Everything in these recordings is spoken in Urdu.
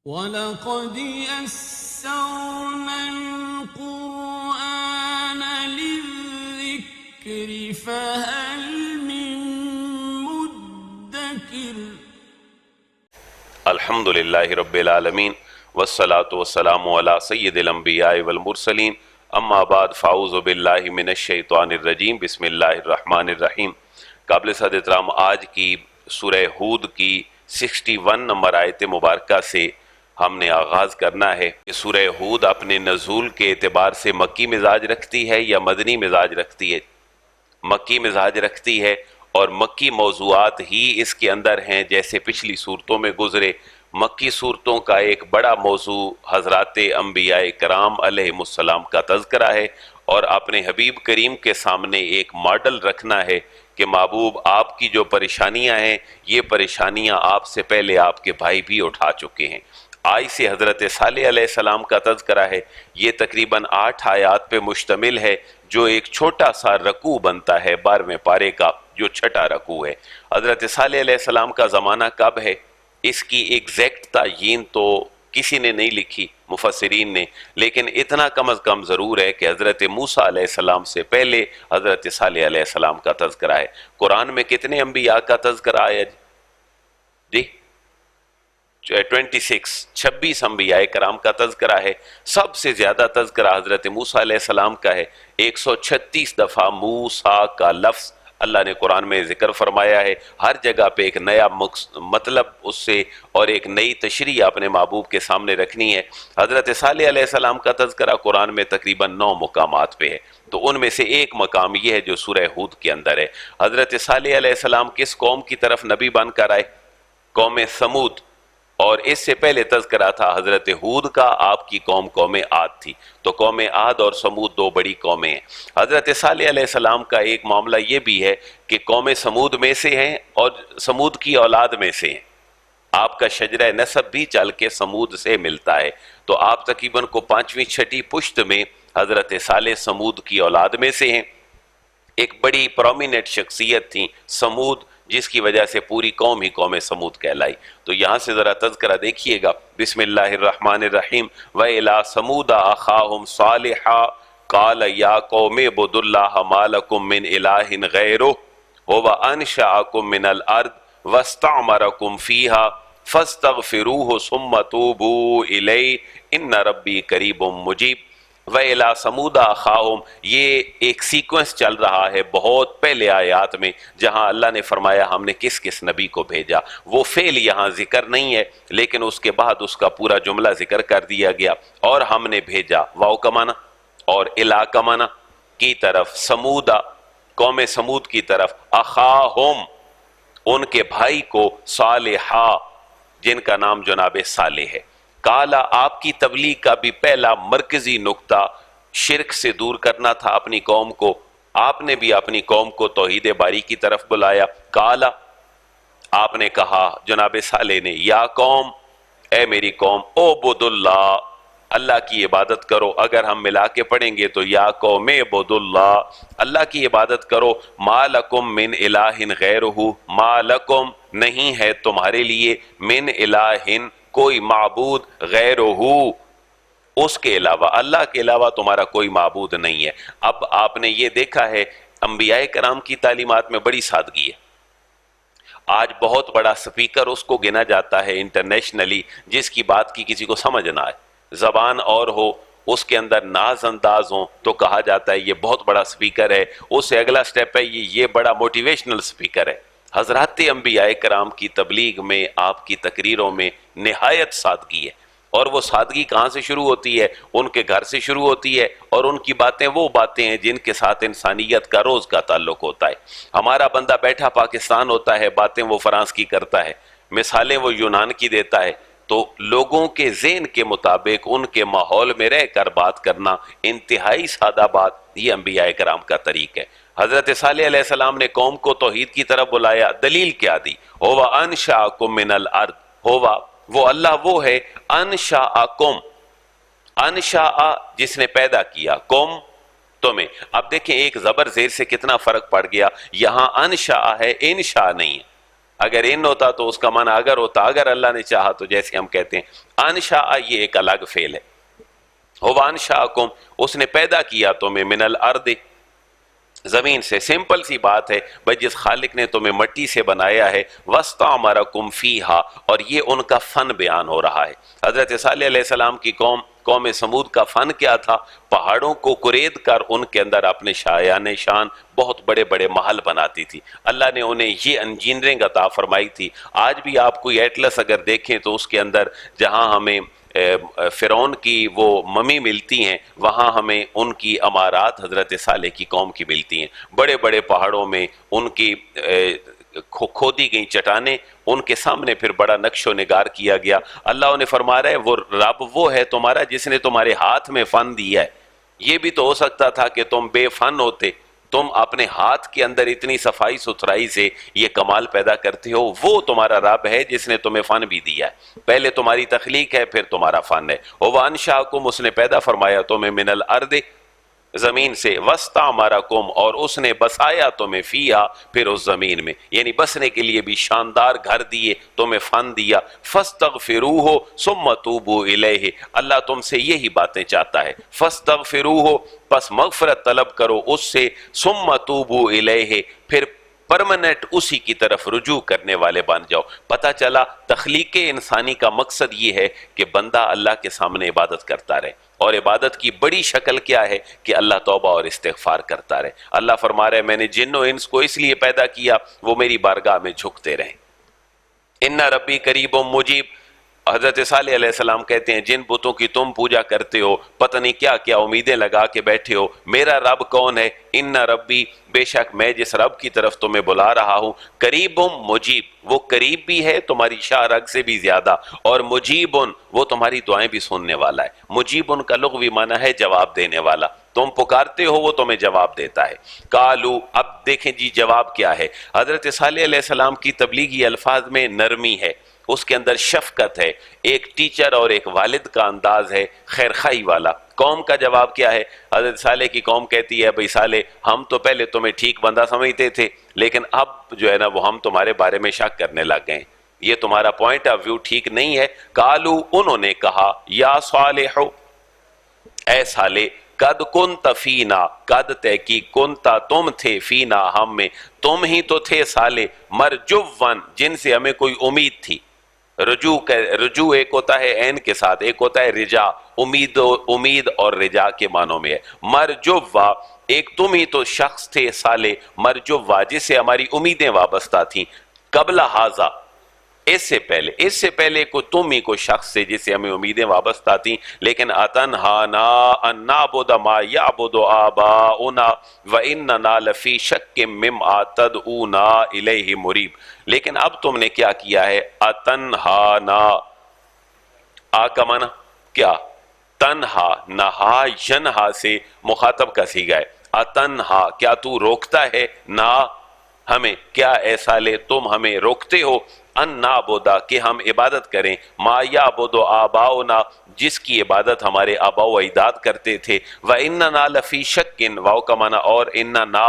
وَلَقَدْ يَسَّرْنَا الْقُرْآنَ لِلذِّكْرِ فَهَلْ مِن مُّدَّكِرٍ۔ الحمد للہ رب العالمین والصلاة والسلام علی سید الانبیاء والمرسلین، اما بعد فاعوذ باللہ من الشیطان الرجیم، بسم اللہ الرحمن الرحیم۔ قابل صد احترام، آج کی سورہ ہود کی 61 نمبر آیت مبارکہ سے ہم نے آغاز کرنا ہے کہ سورہ ہود اپنے نزول کے اعتبار سے مکی مزاج رکھتی ہے یا مدنی مزاج رکھتی ہے؟ مکی مزاج رکھتی ہے، اور مکی موضوعات ہی اس کے اندر ہیں۔ جیسے پچھلی صورتوں میں گزرے، مکی صورتوں کا ایک بڑا موضوع حضرات انبیاء کرام علیہ السلام کا تذکرہ ہے، اور اپنے حبیب کریم کے سامنے ایک ماڈل رکھنا ہے کہ محبوب، آپ کی جو پریشانیاں ہیں، یہ پریشانیاں آپ سے پہلے آپ کے بھائی بھی اٹھا چکے ہیں۔ آج سے حضرت صالح علیہ السلام کا تذکرہ ہے، یہ تقریباً 8 آیات پہ مشتمل ہے، جو ایک چھوٹا سا رکوع بنتا ہے 12ویں پارے کا، جو چھٹا رکوع ہے۔ حضرت صالح علیہ السلام کا زمانہ کب ہے، اس کی ایگزیکٹ تعیین تو کسی نے نہیں لکھی، مفسرین نے، لیکن اتنا کم از کم ضرور ہے کہ حضرت موسیٰ علیہ السلام سے پہلے حضرت صالح علیہ السلام کا تذکرہ ہے۔ قرآن میں کتنے انبیاء کا تذکرہ آیا جی؟ 26 انبیاء کرام کا تذکرہ ہے۔ سب سے زیادہ تذکرہ حضرت موسیٰ علیہ السلام کا ہے، 136 دفعہ موسیٰ کا لفظ اللہ نے قرآن میں ذکر فرمایا ہے۔ ہر جگہ پہ ایک نیا مطلب اس سے اور ایک نئی تشریح اپنے محبوب کے سامنے رکھنی ہے۔ حضرت صالح علیہ السلام کا تذکرہ قرآن میں تقریباً 9 مقامات پہ ہے، تو ان میں سے ایک مقام یہ ہے جو سورہ ہود کے اندر ہے۔ حضرت صالح علیہ السلام کس قوم کی طرف نبی بن کر آئے؟ قوم سمود، اور اس سے پہلے تذکرہ تھا حضرت ہود کا، آپ کی قوم عاد تھی، تو قوم عاد اور سمود 2 بڑی قومیں ہیں۔ حضرت صالح علیہ السلام کا ایک معاملہ یہ بھی ہے کہ قوم سمود میں سے ہیں اور سمود کی اولاد میں سے ہیں، آپ کا شجرہ نسب بھی چل کے سمود سے ملتا ہے، تو آپ تقریباً کو 5ویں 6ٹھی پشت میں حضرت صالح سمود کی اولاد میں سے ہیں۔ ایک بڑی پرومیننٹ شخصیت تھی سمود، جس کی وجہ سے پوری قوم ہی قوم سمود کہلائی۔ تو یہاں سے ذرا تذکرہ دیکھیے گا، بسم اللہ الرحمن الرحیم۔ وَإِلَىٰ ثَمُودَ أَخَاهُمْ صَالِحًا قَالَ يَا قَوْمِ اعْبُدُوا اللَّهَ مَا لَكُم مِّنْ إِلَٰهٍ غَيْرُهُ هُوَ أَنشَأَكُم مِّنَ الْأَرْضِ وَاسْتَعْمَرَكُمْ فِيهَا فَاسْتَغْفِرُوهُ ثُمَّ تُوبُوا إِلَيْهِ إِنَّ رَبِّي قَرِيبٌ مُّجِيبٌ۔ وَإِلَىٰ ثَمُودَ أَخَاهُمْ، یہ ایک سیکوینس چل رہا ہے بہت پہلے آیات میں، جہاں اللہ نے فرمایا ہم نے کس کس نبی کو بھیجا۔ وہ فعل یہاں ذکر نہیں ہے، لیکن اس کے بعد اس کا پورا جملہ ذکر کر دیا گیا۔ اور ہم نے بھیجا، واو کا معنی اور الا کا معنی، کی طرف، سمودا قوم سمود کی طرف، اخاہم ان کے بھائی کو، صالحا جن کا نام جناب صالح ہے۔ کالا، آپ کی تبلیغ کا بھی پہلا مرکزی نقطہ شرک سے دور کرنا تھا اپنی قوم کو، آپ نے بھی اپنی قوم کو توحید باری کی طرف بلایا۔ کالا، آپ نے کہا جناب صالح نے، یا قوم، اے میری قوم، اعبدوا اللہ، اللہ کی عبادت کرو۔ اگر ہم ملا کے پڑھیں گے تو یا قوم اعبدوا اللہ، اللہ کی عبادت کرو۔ ما لکم من الہ غیرہ، ما لکم نہیں ہے تمہارے لیے، من الہ کوئی معبود، غیرہ اس کے علاوہ، اللہ کے علاوہ تمہارا کوئی معبود نہیں ہے۔ اب آپ نے یہ دیکھا ہے انبیاء کرام کی تعلیمات میں بڑی سادگی ہے۔ آج بہت بڑا سپیکر اس کو گنا جاتا ہے انٹرنیشنلی جس کی بات کی کسی کو سمجھ نہ آئے، زبان اور ہو، اس کے اندر ناز انداز ہوں، تو کہا جاتا ہے یہ بہت بڑا سپیکر ہے۔ اس سے اگلا سٹیپ ہے یہ بڑا موٹیویشنل سپیکر ہے۔ حضرات انبیاء کرام کی تبلیغ میں، آپ کی تقریروں میں نہایت سادگی ہے، اور وہ سادگی کہاں سے شروع ہوتی ہے؟ ان کے گھر سے شروع ہوتی ہے، اور ان کی باتیں وہ باتیں ہیں جن کے ساتھ انسانیت کا روز کا تعلق ہوتا ہے۔ ہمارا بندہ بیٹھا پاکستان ہوتا ہے، باتیں وہ فرانس کی کرتا ہے، مثالیں وہ یونان کی دیتا ہے، تو لوگوں کے ذہن کے مطابق ان کے ماحول میں رہ کر بات کرنا انتہائی سادہ بات، یہ انبیاء کرام کا طریق ہے۔ حضرت صالح علیہ السلام نے قوم کو توحید کی طرف بلایا، دلیل کیا دی؟ ہوا انشاءکم من الارض، ہوا وہ اللہ وہ ہے، انشاءکم، انشاء جس نے پیدا کیا، کم تمہیں۔ اب دیکھیں ایک زبر زیر سے کتنا فرق پڑ گیا، یہاں انشاء ہے، انشاء نہیں ہے۔ اگر ان ہوتا تو اس کا معنی اگر ہوتا، اگر اللہ نے چاہا تو، جیسے ہم کہتے ہیں انشاء، یہ ایک الگ فعل ہے. هو انشاءکم، اس نے پیدا کیا تمہیں، من الارض، زمین سے. سمپل سی بات ہے بھائی، جس خالق نے تمہیں مٹی سے بنایا ہے، واستعمرکم فیہا، اور یہ ان کا فن بیان ہو رہا ہے. حضرت صالح علیہ السلام کی قوم سمود کا فن کیا تھا؟ پہاڑوں کو کرید کر ان کے اندر اپنے شایان شان بہت بڑے بڑے محل بناتی تھی. اللہ نے انہیں یہ انجینئرنگ عطا فرمائی تھی. آج بھی آپ کوئی ایٹلس اگر دیکھیں تو اس کے اندر جہاں ہمیں فرعون کی وہ ممی ملتی ہیں، وہاں ہمیں ان کی عمارات حضرت صالح کی قوم کی ملتی ہیں. بڑے بڑے پہاڑوں میں ان کی کھودی گئی چٹانیں، ان کے سامنے پھر بڑا نقش و نگار کیا گیا. اللہ نے فرما رہا ہے وہ رب وہ ہے تمہارا جس نے تمہارے ہاتھ میں فن دیا ہے. یہ بھی تو ہو سکتا تھا کہ تم بے فن ہوتے، تم اپنے ہاتھ کے اندر اتنی صفائی ستھرائی سے یہ کمال پیدا کرتے ہو. وہ تمہارا رب ہے جس نے تمہیں فن بھی دیا ہے. پہلے تمہاری تخلیق ہے، پھر تمہارا فن ہے. وَأَنشَأَكُمْ، اس نے پیدا فرمایا تمہیں، من الارض، زمین سے، وَاسْتَعْمَرَكُمْ، اور اس نے بسایا تمہیں، فیہا، پھر اس زمین میں، یعنی بسنے کے لیے بھی شاندار گھر دیے، تمہیں فن دیا. فَاسْتَغْفِرُوهُ ثُمَّ تُوبُوا إِلَيْهِ، اللہ تم سے یہی باتیں چاہتا ہے. فَاسْتَغْفِرُوهُ، پس مغفرت طلب کرو اس سے، ثُمَّ تُوبُوا إِلَيْهِ، پھر پرمنٹ اسی کی طرف رجوع کرنے والے بن جاؤ. پتہ چلا تخلیق انسانی کا مقصد یہ ہے کہ بندہ اللہ کے سامنے عبادت کرتا رہے، اور عبادت کی بڑی شکل کیا ہے کہ اللہ توبہ اور استغفار کرتا رہے. اللہ فرما رہے میں نے جن و انس کو اس لیے پیدا کیا وہ میری بارگاہ میں جھکتے رہیں. ان ربی قریب مجیب، حضرت صالح علیہ السلام کہتے ہیں جن بتوں کی تم پوجا کرتے ہو، پتہ نہیں کیا کیا امیدیں لگا کے بیٹھے ہو، میرا رب کون ہے؟ ان ربی، بے شک میں جس رب کی طرف تمہیں بلا رہا ہوں، قریب مجیب، وہ قریب بھی ہے تمہاری شاہ رگ سے بھی زیادہ، اور مجیب، وہ تمہاری دعائیں بھی سننے والا ہے. مجیب کا لغوی معنی ہے جواب دینے والا. تم پکارتے ہو وہ تمہیں جواب دیتا ہے. قالو، اب دیکھیں جی جواب کیا ہے. حضرت صالح علیہ السلام کی تبلیغی الفاظ میں نرمی ہے، اس کے اندر شفقت ہے، ایک ٹیچر اور ایک والد کا انداز ہے، خیرخواہی والا. قوم کا جواب کیا ہے؟ حضرت صالح کی قوم کہتی ہے بھئی صالح، ہم تو پہلے تمہیں ٹھیک بندہ سمجھتے تھے، لیکن اب جو ہے نا وہ ہم تمہارے بارے میں شک کرنے لگ گئے، یہ تمہارا پوائنٹ آف ویو ٹھیک نہیں ہے. قالو، انہوں نے کہا، یا صالح، اے صالح، قد کنت فینا، قد تحقیق کنتا تم تھے، فینا ہم میں، تم ہی تو تھے صالح، مرجون جن سے ہمیں کوئی امید تھی. رجوع ایک ہوتا ہے عین کے ساتھ، ایک ہوتا ہے رجا، امید اور رجا کے معنوں میں ہے. مرجوا، ایک تم ہی تو شخص تھے صالح، مرجوا جس سے ہماری امیدیں وابستہ تھیں. قبل ھذا، اس سے پہلے کو تم ہی کو شخص سے جس سے ہمیں امیدیں وابستہ تھیں. لیکن اتنہانا ان نعبد ما یعبد آباؤنا واننا لفی شک مما تدعونا الیہ مریب. لیکن اب تم نے کیا کیا ہے؟ اتنہانا، آ کا معنی کیا؟ تنہا، نہا ینہا سے مخاطب کا صیغہ ہے. اتنہا، کیا تو روکتا ہے؟ نا ہمیں، کیا اے صالح تم ہمیں روکتے ہو؟ ان نعبدا، کہ ہم عبادت کریں، ما یعبد آباؤنا، جس کی عبادت ہمارے آبا و اجداد کرتے تھے. واننا لفی شک، واو کا معنی اور، اننا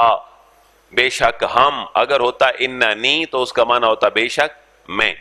بے شک ہم، اگر ہوتا اننی تو اس کا معنی ہوتا بے شک میں.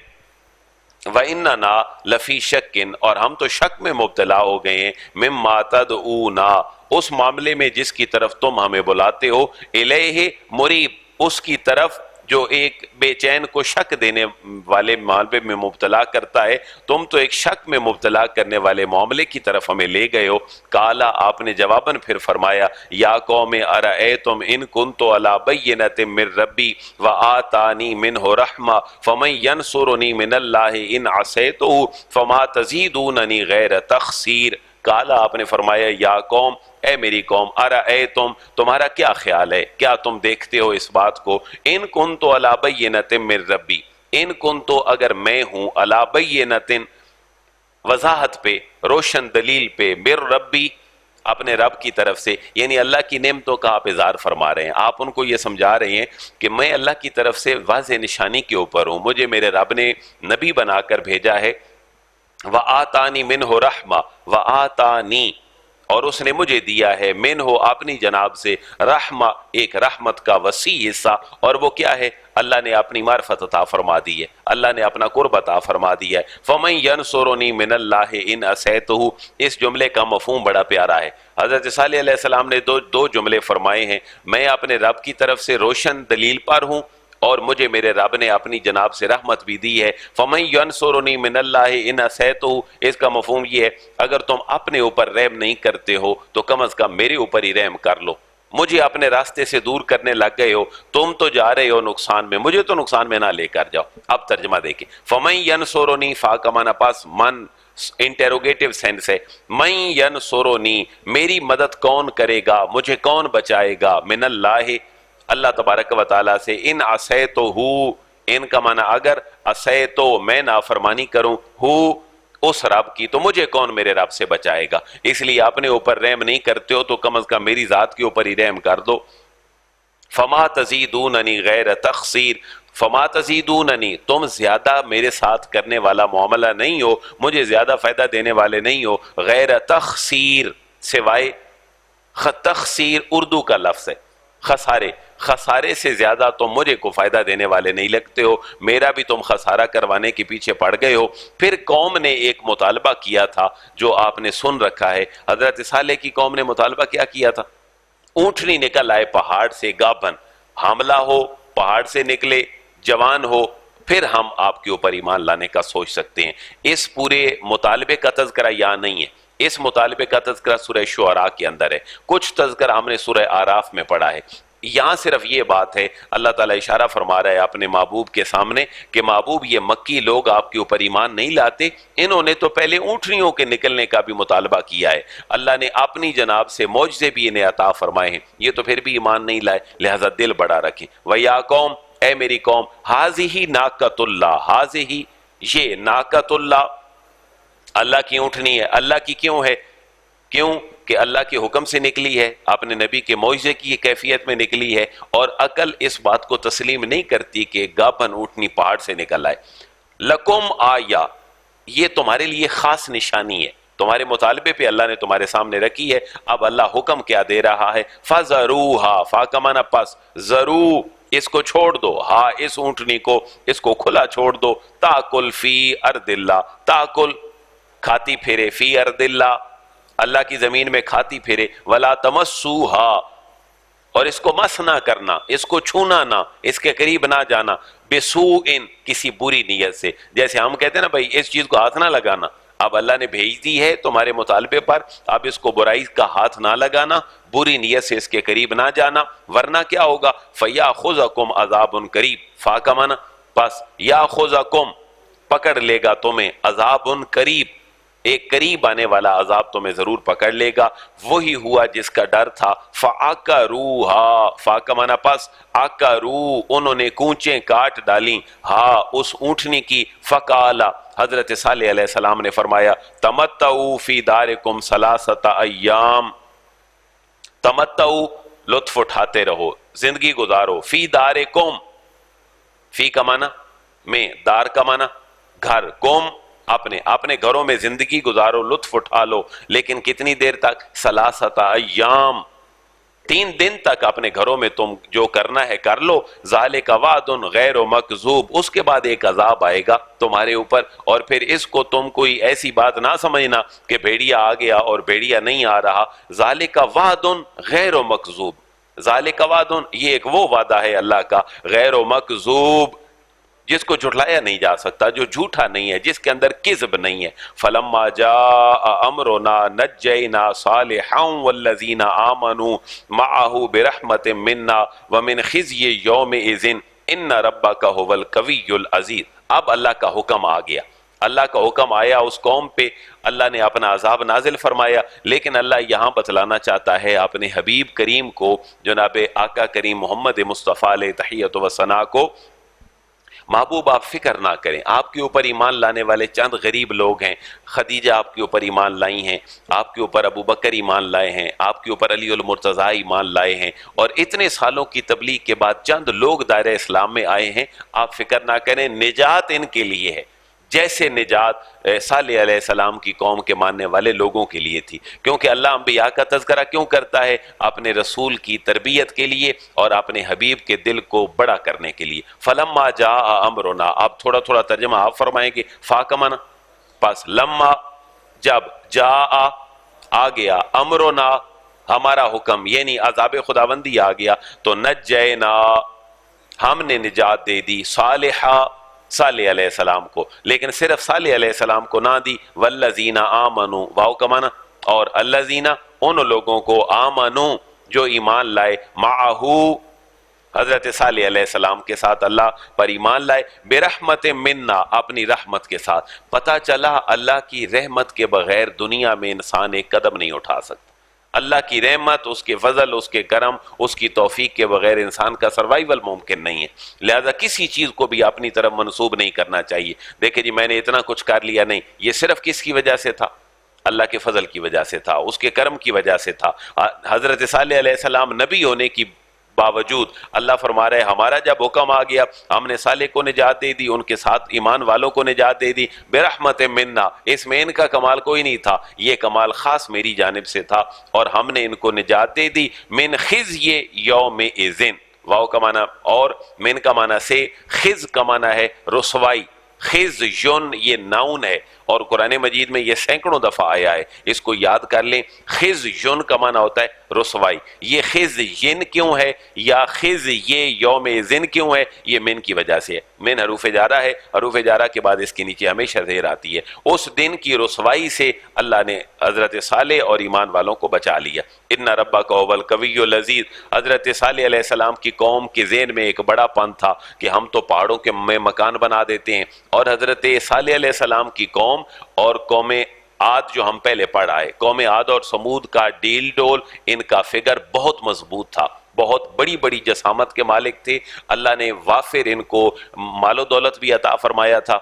واننا لفی شک، اور ہم تو شک میں مبتلا ہو گئے ہیں، مما تدعونا، اس معاملے میں جس کی طرف تم ہمیں بلاتے ہو، الیہ مریب، اس کی طرف جو ایک بے چین کو شک دینے والے معاملے میں مبتلا کرتا ہے. تم تو ایک شک میں مبتلا کرنے والے معاملے کی طرف ہمیں لے گئے ہو. کالا، آپ نے جواباً پھر فرمایا، یا قوم ارأیتم ان کنت علی بینۃ من ربی وآتانی منہ رحمہ فمن ینصرنی من اللہ ان عصیتہ فما تزیدوننی غیر تخسیر. کالا، آپ نے فرمایا، یا قوم، اے میری قوم، ارأیتم، تمہارا کیا خیال ہے، کیا تم دیکھتے ہو اس بات کو؟ ان کنت علی بینۃ من ربی، ان کنت، اگر میں ہوں، علی بینۃ، وضاحت پہ، روشن دلیل پہ، من ربی، اپنے رب کی طرف سے، یعنی اللہ کی نعمتوں کا آپ اظہار فرما رہے ہیں. آپ ان کو یہ سمجھا رہے ہیں کہ میں اللہ کی طرف سے واضح نشانی کے اوپر ہوں، مجھے میرے رب نے نبی بنا کر بھیجا ہے. وآتانی منہ رحمہ، وآتانی، اور اس نے مجھے دیا ہے من ہو اپنی جناب سے رحمہ ایک رحمت کا وسیع حصہ، اور وہ کیا ہے؟ اللہ نے اپنی معرفت عطا فرما دی ہے، اللہ نے اپنا قرب عطا فرما دیا ہے۔ فَمَن يَنصُرُنِي مِنَ اللَّهِ إِنْ أَسَيْتُهُ، اس جملے کا مفہوم بڑا پیارا ہے۔ حضرت صالح علیہ السلام نے دو جملے فرمائے ہیں، میں اپنے رب کی طرف سے روشن دلیل پر ہوں، اور مجھے میرے رب نے اپنی جناب سے رحمت بھی دی ہے۔ فَمَن يَنصُرُنِي مِنَ اللَّهِ إِنْ أَسَيْتُهُ، اس کا مفہوم یہ ہے اگر تم اپنے اوپر رحم نہیں کرتے ہو تو کم از کم میرے اوپر ہی رحم کر لو۔ مجھے اپنے راستے سے دور کرنے لگ گئے ہو، تم تو جا رہے ہو نقصان میں، مجھے تو نقصان میں نہ لے کر جاؤ۔ اب ترجمہ دیکھیں، فَمَن يَنصُرُنِي فا کا معنی پاس من انٹیروگیٹو سینس ہے، من ینصرنی میری مدد کون کرے گا، مجھے کون بچائے گا، من اللہ اللہ تبارک و تعالیٰ سے، ان عصیتو ان کا معنی اگر عصیتو میں نافرمانی کروں ہو اس رب کی تو مجھے کون میرے رب سے بچائے گا۔ اس لیے اپنے اوپر رحم نہیں کرتے ہو تو کم از کم میری ذات کے اوپر ہی رحم کر دو۔ فما تزیدوننی غیر تخسیر، فما تزیدوننی تم زیادہ میرے ساتھ کرنے والا معاملہ نہیں ہو، مجھے زیادہ فائدہ دینے والے نہیں ہو، غیر تخسیر سوائے تخسیر اردو کا لفظ ہے، خسارے سے زیادہ تم مجھے کو فائدہ دینے والے نہیں لگتے ہو، میرا بھی تم خسارہ کروانے کے پیچھے پڑ گئے ہو۔ پھر قوم نے ایک مطالبہ کیا تھا جو آپ نے سن رکھا ہے، حضرت صالح کی قوم نے مطالبہ کیا تھا؟ اونٹنی نکل آئے پہاڑ سے گابن، حاملہ ہو، پہاڑ سے نکلے، جوان ہو، پھر ہم آپ کے اوپر ایمان لانے کا سوچ سکتے ہیں۔ اس پورے مطالبے کا تذکرہ یہاں نہیں ہے، اس مطالبے کا تذکرہ سورہ شعراء کے اندر ہے، کچھ تذکرہ ہم نے سورہ آراف میں پڑھا ہے۔ یہاں صرف یہ بات ہے، اللہ تعالیٰ اشارہ فرما رہا ہے اپنے محبوب کے سامنے کہ محبوب یہ مکی لوگ آپ کے اوپر ایمان نہیں لاتے، انہوں نے تو پہلے اونٹنیوں کے نکلنے کا بھی مطالبہ کیا ہے، اللہ نے اپنی جناب سے معجزے بھی انہیں عطا فرمائے ہیں، یہ تو پھر بھی ایمان نہیں لائے، لہذا دل بڑا رکھیں۔ وَيَا قوم اے میری قوم، حاذِهِ ناقۃ اللہ، حاذِهِ یہ ناقۃ اللہ اللہ کی اونٹنی ہے، اللہ کی کیوں ہے؟ کیوں کہ اللہ کے حکم سے نکلی ہے، اپنے نبی کے معجزے کی کیفیت میں نکلی ہے، اور عقل اس بات کو تسلیم نہیں کرتی کہ گابن اونٹنی پہاڑ سے نکل آئے۔ لکم آیا، یہ تمہارے لیے خاص نشانی ہے، تمہارے مطالبے پہ اللہ نے تمہارے سامنے رکھی ہے۔ اب اللہ حکم کیا دے رہا ہے؟ فَذَرُوهَا فا کا معنی پس ذرو اس کو چھوڑ دو، ہاں اس اونٹنی کو اس کو کھلا چھوڑ دو، تاکل فی ارض اللہ، تاکل کھاتی پھرے، فی ارض اللہ اللہ کی زمین میں کھاتی پھرے، ولا تمسوہا اور اس کو مس نہ کرنا، اس کو چھونا نہ، اس کے قریب نہ جانا، بسوءن کسی بری نیت سے، جیسے ہم کہتے ہیں نا بھائی اس چیز کو ہاتھ نہ لگانا، اب اللہ نے بھیج دی ہے تمہارے مطالبے پر، اب اس کو برائی کا ہاتھ نہ لگانا، بری نیت سے اس کے قریب نہ جانا، ورنہ کیا ہوگا؟ فَيَأْخُذَكُمْ عَذَابٌ قَرِيبٌ فا کا معنی پس یاخذکم پکڑ لے گا تمہیں، عذاب قریب ایک قریب آنے والا عذاب تمہیں ضرور پکڑ لے گا، وہی ہوا جس کا ڈر تھا۔ فَعَقَرُوهَا فا کا معنی پس عَقَرُو انہوں نے کونچیں کاٹ ڈالیں، ہاں اس اونٹنی کی، فَقَالَ حضرت صالح علیہ السلام نے فرمایا تَمَتَّعُوا فِي دَارِكُمْ ثَلَاثَةَ أَيَّامٍ، تمتعو لطف اٹھاتے رہو، زندگی گزارو، فی دارکم فی کا معنی میں، دار کا معنی گھر، کم اپنے گھروں میں زندگی گزارو، لطف اٹھا لو، لیکن کتنی دیر تک؟ ثلاثۃ ایام 3 دن تک اپنے گھروں میں تم جو کرنا ہے کر لو، ذالک وعد غیر مکذوب اس کے بعد ایک عذاب آئے گا تمہارے اوپر، اور پھر اس کو تم کوئی ایسی بات نہ سمجھنا کہ بھیڑیا آ گیا اور بھیڑیا نہیں آ رہا، ذالک وعد غیر مکذوب، ذالک وعد یہ ایک وہ وعدہ ہے اللہ کا غیر مکذوب جس کو جھٹلایا نہیں جا سکتا، جو جھوٹا نہیں ہے، جس کے اندر کذب نہیں ہے۔ فلما جاء امرنا نجینا صالحا والذین آمنوا معه برحمت منا ومن خزی یومئذ ان ربک هو القوی العزیز۔ اب اللہ کا حکم آ گیا، اللہ کا حکم آیا اس قوم پہ، اللہ نے اپنا عذاب نازل فرمایا، لیکن اللہ یہاں بتلانا چاہتا ہے اپنے حبیب کریم کو، جناب آقا کریم محمد مصطفیٰ علیہ تحیت و ثنا کو، محبوب آپ فکر نہ کریں، آپ کے اوپر ایمان لانے والے چند غریب لوگ ہیں، خدیجہ آپ کے اوپر ایمان لائی ہیں، آپ کے اوپر ابو بکر ایمان لائے ہیں، آپ کے اوپر علی المرتضیٰ ایمان لائے ہیں، اور اتنے سالوں کی تبلیغ کے بعد چند لوگ دائرہ اسلام میں آئے ہیں، آپ فکر نہ کریں، نجات ان کے لیے ہے۔ جیسے نجات صالح علیہ السلام کی قوم کے ماننے والے لوگوں کے لیے تھی. کیونکہ اللہ انبیاء کا تذکرہ کیوں کرتا ہے؟ اپنے رسول کی تربیت کے لیے اور اپنے حبیب کے دل کو بڑا کرنے کے لیے. فلما جاء امرنا، اب تھوڑا تھوڑا ترجمہ آپ فرمائیں گے. فا کا معنی پس، لما جب، جاء آ گیا، امرنا ہمارا حکم یعنی عذاب خداوندی آ گیا، تو نجینا ہم نے نجات دے دی صالح علیہ السلام کو. لیکن صرف صالح علیہ السلام کو نہ دی، والذین آمنوا، واو کا معنی اور الذین ان لوگوں کو، آمنوا جو ایمان لائے، معہو حضرت صالح علیہ السلام کے ساتھ اللہ پر ایمان لائے، برحمت منا اپنی رحمت کے ساتھ. پتہ چلا اللہ کی رحمت کے بغیر دنیا میں انسان ایک قدم نہیں اٹھا سکتا. اللہ کی رحمت، اس کے فضل، اس کے کرم، اس کی توفیق کے بغیر انسان کا سروائیول ممکن نہیں ہے. لہذا کسی چیز کو بھی اپنی طرف منسوب نہیں کرنا چاہیے. دیکھیں جی میں نے اتنا کچھ کر لیا، نہیں، یہ صرف کس کی وجہ سے تھا؟ اللہ کے فضل کی وجہ سے تھا، اس کے کرم کی وجہ سے تھا. حضرت صالح علیہ السلام نبی ہونے کی باوجود اللہ فرما رہے ہمارا جب حکم آ گیا ہم نے صالح کو نجات دے دی، ان کے ساتھ ایمان والوں کو نجات دے دی، برحمت منا. اس میں ان کا کمال کوئی نہیں تھا، یہ کمال خاص میری جانب سے تھا اور ہم نے ان کو نجات دے دی. من خزی یوم اذن، واو کا معنی اور من کا معنی سے، خز کا معنی ہے رسوائی. خزیون یہ ناؤن ہے اور قرآن مجید میں یہ سینکڑوں دفعہ آیا ہے، اس کو یاد کر لیں. خزیون کا معنی ہوتا ہے رسوائی. یہ خزین کیوں ہے یا خز یہ یوم زن کیوں ہے؟ یہ من کی وجہ سے ہے. من حروف جارہ ہے، حروف جارہ کے بعد اس کے نیچے ہمیشہ زیر آتی ہے. اس دن کی رسوائی سے اللہ نے حضرت صالح اور ایمان والوں کو بچا لیا. ان ربک هو القوی العزیز. حضرت صالح علیہ السلام کی قوم کے ذہن میں ایک بڑا پن تھا کہ ہم تو پہاڑوں کے میں مکان بنا دیتے ہیں، اور حضرت صالح علیہ السلام کی قوم اور قوم عاد جو ہم پہلے پڑھ آئے، قوم عاد اور سمود کا ڈیل ڈول، ان کا فگر بہت مضبوط تھا، بہت بڑی بڑی جسامت کے مالک تھے. اللہ نے وافر ان کو مال و دولت بھی عطا فرمایا تھا.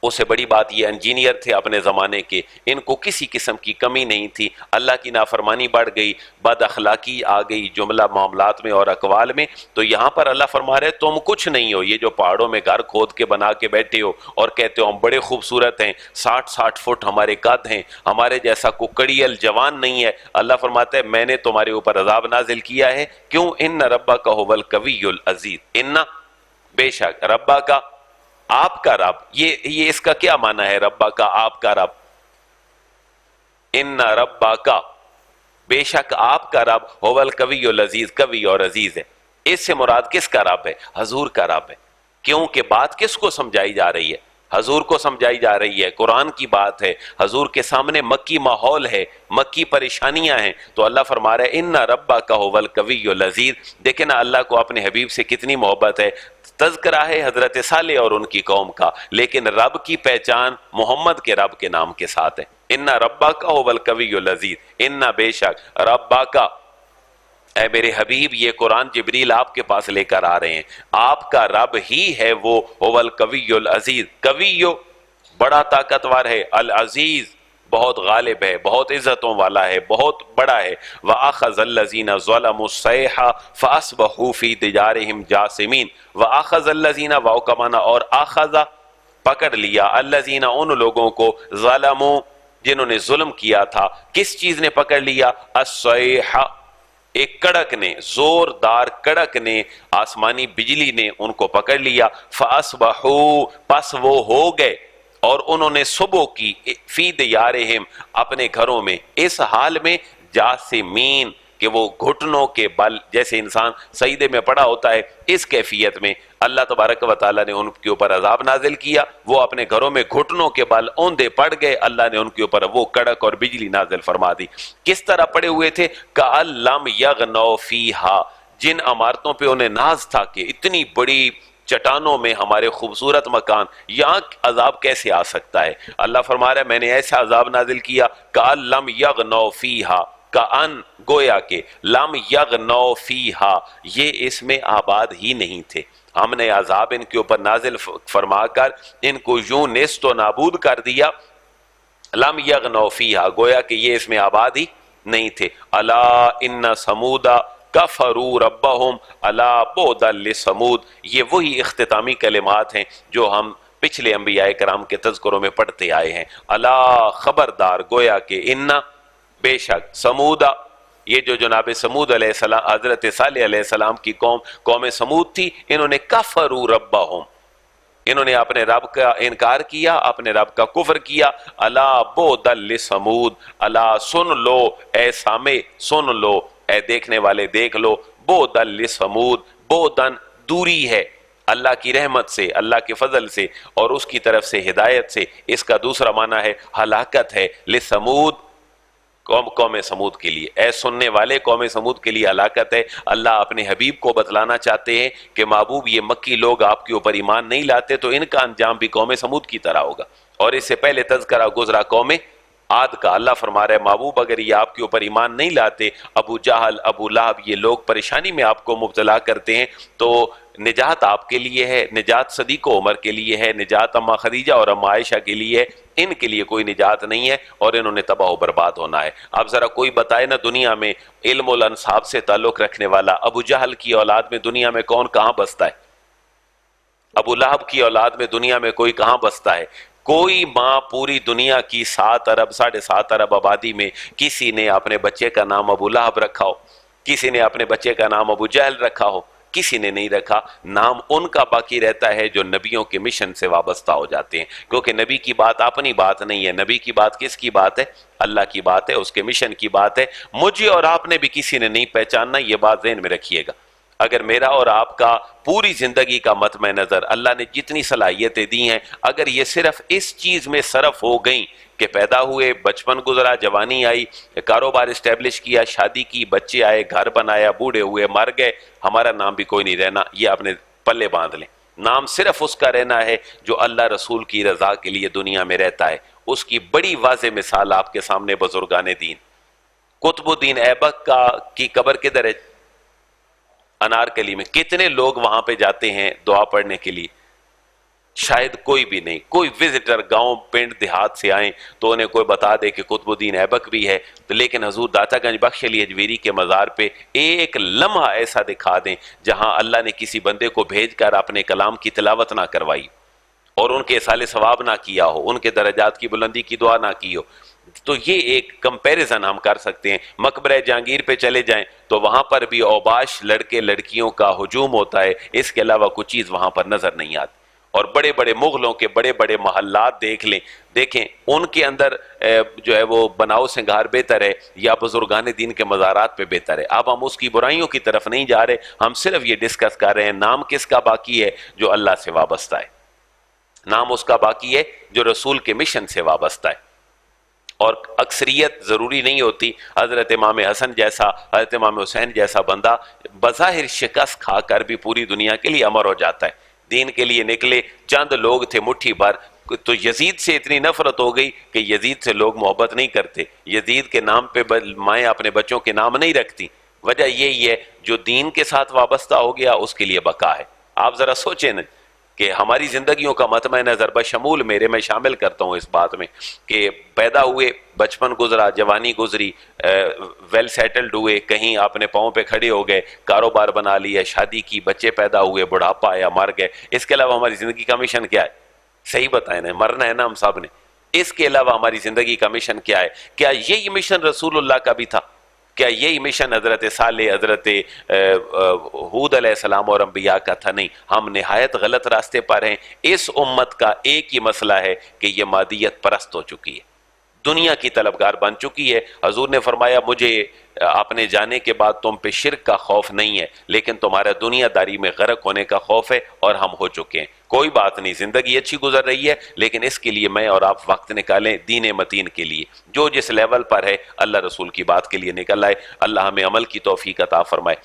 اس سے بڑی بات یہ انجینئر تھے اپنے زمانے کے، ان کو کسی قسم کی کمی نہیں تھی. اللہ کی نافرمانی بڑھ گئی، بد اخلاقی آ گئی جملہ معاملات میں اور اقوال میں. تو یہاں پر اللہ فرما رہے تم کچھ نہیں ہو، یہ جو پہاڑوں میں گھر کھود کے بنا کے بیٹھے ہو اور کہتے ہو ہم بڑے خوبصورت ہیں، 60 فٹ ہمارے قد ہیں، ہمارے جیسا کوکڑیل جوان نہیں ہے. اللہ فرماتا ہے میں نے تمہارے اوپر عذاب نازل کیا ہے. کیوں؟ ان ربک هو القوی العزیز. ان بے شک، ربا کا آپ کا رب، یہ اس کا کیا معنی ہے؟ ربا کا آپ کا رب. ان ربا کا بے شک آپ کا رب، هو القوی العزیز، قوی اور عزیز ہے. اس سے مراد کس کا رب ہے؟ حضور کا رب ہے. کیونکہ بات کس کو سمجھائی جا رہی ہے؟ حضور کو سمجھائی جا رہی ہے، قرآن کی بات ہے، حضور کے سامنے مکی ماحول ہے، مکی پریشانیاں ہیں. تو اللہ فرما رہا ہے ان ربک هو القوی العزیز. دیکھیں نا اللہ کو اپنے حبیب سے کتنی محبت ہے. تذکرہ ہے حضرت صالح اور ان کی قوم کا، لیکن رب کی پہچان محمد کے رب کے نام کے ساتھ ہے. ان ربک هو القوی العزیز. ان بے شک ربک، اے میرے حبیب یہ قرآن جبریل آپ کے پاس لے کر آ رہے ہیں، آپ کا رب ہی ہے وہ هو القوی العزیز. قوی بڑا طاقتور ہے، العزیز بہت غالب ہے، بہت عزتوں والا ہے، بہت بڑا ہے. وَأَخَذَ الَّذِينَ ظَلَمُوا الصَّيْحَةَ فَأَصْبَحُوا فِي دِيَارِهِمْ جَاثِمِينَ. وَأَخَذَ الَّذِينَ واو کا معنی اور آخذ پکڑ لیا، الذین ان لوگوں کو، ظلموا جنہوں نے ظلم کیا تھا. کس چیز نے پکڑ لیا؟ الصیحہ، ایک کڑک نے، زوردار کڑک نے، آسمانی بجلی نے ان کو پکڑ لیا. فَأَصْبَحُوا پس وہ ہو گئے اور انہوں نے صبح کی، فی دیارہم اپنے گھروں میں، اس حال میں جاسمین کہ وہ گھٹنوں کے بل، جیسے انسان سجدے میں پڑا ہوتا ہے اس کیفیت میں اللہ تبارک و تعالیٰ نے ان کے اوپر عذاب نازل کیا. وہ اپنے گھروں میں گھٹنوں کے بل اوندے پڑ گئے، اللہ نے ان کے اوپر وہ کڑک اور بجلی نازل فرما دی. کس طرح پڑے ہوئے تھے؟ کأن لم یغنوا فیہا، جن عمارتوں پہ انہیں ناز تھا کہ اتنی بڑی چٹانوں میں ہمارے خوبصورت مکان، یہاں عذاب کیسے آ سکتا ہے؟ اللہ فرما رہا ہے میں نے ایسا عذاب نازل کیا، کأن لم یغنوا فیہا، کأن گویا کہ لم یغنوا فیہا یہ اس میں آباد ہی نہیں تھے. ہم نے عذاب ان کے اوپر نازل فرما کر ان کو یوں نیست و نابود کر دیا. لم یغنوا فیہا گویا کہ یہ اس میں آباد ہی نہیں تھے. الا ان سمودا کفروا ربہم الا بعدا لسمود. یہ وہی اختتامی کلمات ہیں جو ہم پچھلے انبیاء کرام کے تذکروں میں پڑھتے آئے ہیں. الا خبردار، گویا کہ انا بے شک سمودا، یہ جو جناب سمود علیہ السلام، حضرت صالح علیہ السلام کی قوم سمود تھی، انہوں نے کفروا ربہم، انہوں نے اپنے رب کا انکار کیا، اپنے رب کا کفر کیا. الا بعدا لثمود، الا سن لو اے سامع، سن لو اے دیکھنے والے دیکھ لو، بعدا لثمود، بعدن دوری ہے اللہ کی رحمت سے، اللہ کے فضل سے اور اس کی طرف سے ہدایت سے. اس کا دوسرا معنی ہے ہلاکت ہے. لثمود، قوم سمود کے لیے، اے سننے والے قوم سمود کے لیے ہلاکت ہے. اللہ اپنے حبیب کو بتلانا چاہتے ہیں کہ محبوب یہ مکی لوگ آپ کے اوپر ایمان نہیں لاتے تو ان کا انجام بھی قوم سمود کی طرح ہوگا. اور اس سے پہلے تذکرہ گزرا قوم عاد کا. اللہ فرما رہا ہے محبوب اگر یہ آپ کے اوپر ایمان نہیں لاتے، ابو جہل، ابو لہب، یہ لوگ پریشانی میں آپ کو مبتلا کرتے ہیں تو نجات آپ کے لیے ہے، نجات صدیق و عمر کے لیے ہے، نجات اما خدیجہ اور اما عائشہ کے لیے ہے. ان کے لیے کوئی نجات نہیں ہے اور انہوں نے تباہ و برباد ہونا ہے. اب ذرا کوئی بتائے نا دنیا میں علم والانصاب سے تعلق رکھنے والا ابو جہل کی اولاد میں دنیا میں کون کہاں بستا ہے؟ ابو لہب کی اولاد میں دنیا میں کوئی کہاں بستا ہے؟ کوئی ماں پوری دنیا کی 7 ارب 7.5 ارب آبادی میں کسی نے اپنے بچے کا نام ابو لہب رکھا ہو، کسی نے اپنے بچے کا نام ابو جہل رکھا ہو؟ کسی نے نہیں رکھا. نام ان کا باقی رہتا ہے جو نبیوں کے مشن سے وابستہ ہو جاتے ہیں، کیونکہ نبی کی بات اپنی بات نہیں ہے. نبی کی بات کس کی بات ہے؟ اللہ کی بات ہے، اس کے مشن کی بات ہے. مجھے اور آپ نے بھی کسی نے نہیں پہچاننا، یہ بات ذہن میں رکھیے گا. اگر میرا اور آپ کا پوری زندگی کا مطمع نظر اللہ نے جتنی صلاحیتیں دی ہیں اگر یہ صرف اس چیز میں صرف ہو گئیں کہ پیدا ہوئے، بچپن گزرا، جوانی آئی، کاروبار اسٹیبلش کیا، شادی کی، بچے آئے، گھر بنایا، بوڑھے ہوئے، مر گئے، ہمارا نام بھی کوئی نہیں رہنا. یہ آپ نے پلے باندھ لیں. نام صرف اس کا رہنا ہے جو اللہ رسول کی رضا کے لیے دنیا میں رہتا ہے. اس کی بڑی واضح مثال آپ کے سامنے بزرگان دین. قطب الدین ایبک کی قبر کدھر ہے؟ انارکلی میں. کتنے لوگ وہاں پہ جاتے ہیں دعا پڑھنے کے لیے؟ شاید کوئی بھی نہیں. کوئی وزٹر گاؤں پنڈ دیہات سے آئیں تو انہیں کوئی بتا دے کہ قطب الدین ایبک بھی ہے تو، لیکن حضور داتا گنج بخش علی اجویری کے مزار پہ ایک لمحہ ایسا دکھا دیں جہاں اللہ نے کسی بندے کو بھیج کر اپنے کلام کی تلاوت نہ کروائی اور ان کے اصال ثواب نہ کیا ہو، ان کے درجات کی بلندی کی دعا نہ کی ہو. تو یہ ایک کمپیریزن ہم کر سکتے ہیں. مقبرہ جہانگیر پہ چلے جائیں تو وہاں پر بھی اوباش لڑکے لڑکیوں کا ہجوم ہوتا ہے، اس کے علاوہ کوئی چیز وہاں پر نظر نہیں آتی. اور بڑے بڑے مغلوں کے بڑے بڑے محلات دیکھ لیں، دیکھیں ان کے اندر جو ہے وہ بناؤ سنگھار بہتر ہے یا بزرگان دین کے مزارات پہ بہتر ہے. اب ہم اس کی برائیوں کی طرف نہیں جا رہے، ہم صرف یہ ڈسکس کر رہے ہیں نام کس کا باقی ہے؟ جو اللہ سے وابستہ ہے. نام اس کا باقی ہے جو رسول کے مشن سے وابستہ ہے. اور اکثریت ضروری نہیں ہوتی. حضرت امام حسن جیسا، حضرت امام حسین جیسا بندہ بظاہر شکست کھا کر بھی پوری دنیا کے لیے امر ہو جاتا ہے. دین کے لیے نکلے، چند لوگ تھے مٹھی بھر، تو یزید سے اتنی نفرت ہو گئی کہ یزید سے لوگ محبت نہیں کرتے. یزید کے نام پہ مائیں اپنے بچوں کے نام نہیں رکھتی. وجہ یہی ہے جو دین کے ساتھ وابستہ ہو گیا اس کے لیے بقا ہے. آپ ذرا سوچیں نا کہ ہماری زندگیوں کا مطمع نظر بشمول میرے، میں شامل کرتا ہوں اس بات میں کہ پیدا ہوئے، بچپن گزرا، جوانی گزری، ویل سیٹلڈ ہوئے، کہیں اپنے پاؤں پہ کھڑے ہو گئے، کاروبار بنا لیا، شادی کی، بچے پیدا ہوئے، بڑھاپا آیا، مر گئے. اس کے علاوہ ہماری زندگی کا مشن کیا ہے؟ صحیح بتائیں نا، مرنا ہے نا ہم سب نے. اس کے علاوہ ہماری زندگی کا مشن کیا ہے؟ کیا یہی مشن رسول اللہ کا بھی تھا؟ کیا یہی مشن حضرت صالح، حضرت ہود علیہ السلام اور انبیاء کا تھا؟ نہیں. ہم نہایت غلط راستے پر ہیں. اس امت کا ایک ہی مسئلہ ہے کہ یہ مادیت پرست ہو چکی ہے، دنیا کی طلبگار بن چکی ہے. حضور نے فرمایا مجھے اپنے جانے کے بعد تم پہ شرک کا خوف نہیں ہے لیکن تمہارا دنیا داری میں غرق ہونے کا خوف ہے، اور ہم ہو چکے ہیں. کوئی بات نہیں، زندگی اچھی گزر رہی ہے لیکن اس کے لیے میں اور آپ وقت نکالیں دین متین کے لیے. جو جس لیول پر ہے اللہ رسول کی بات کے لیے نکل آئے. اللہ ہمیں عمل کی توفیق عطا فرمائے.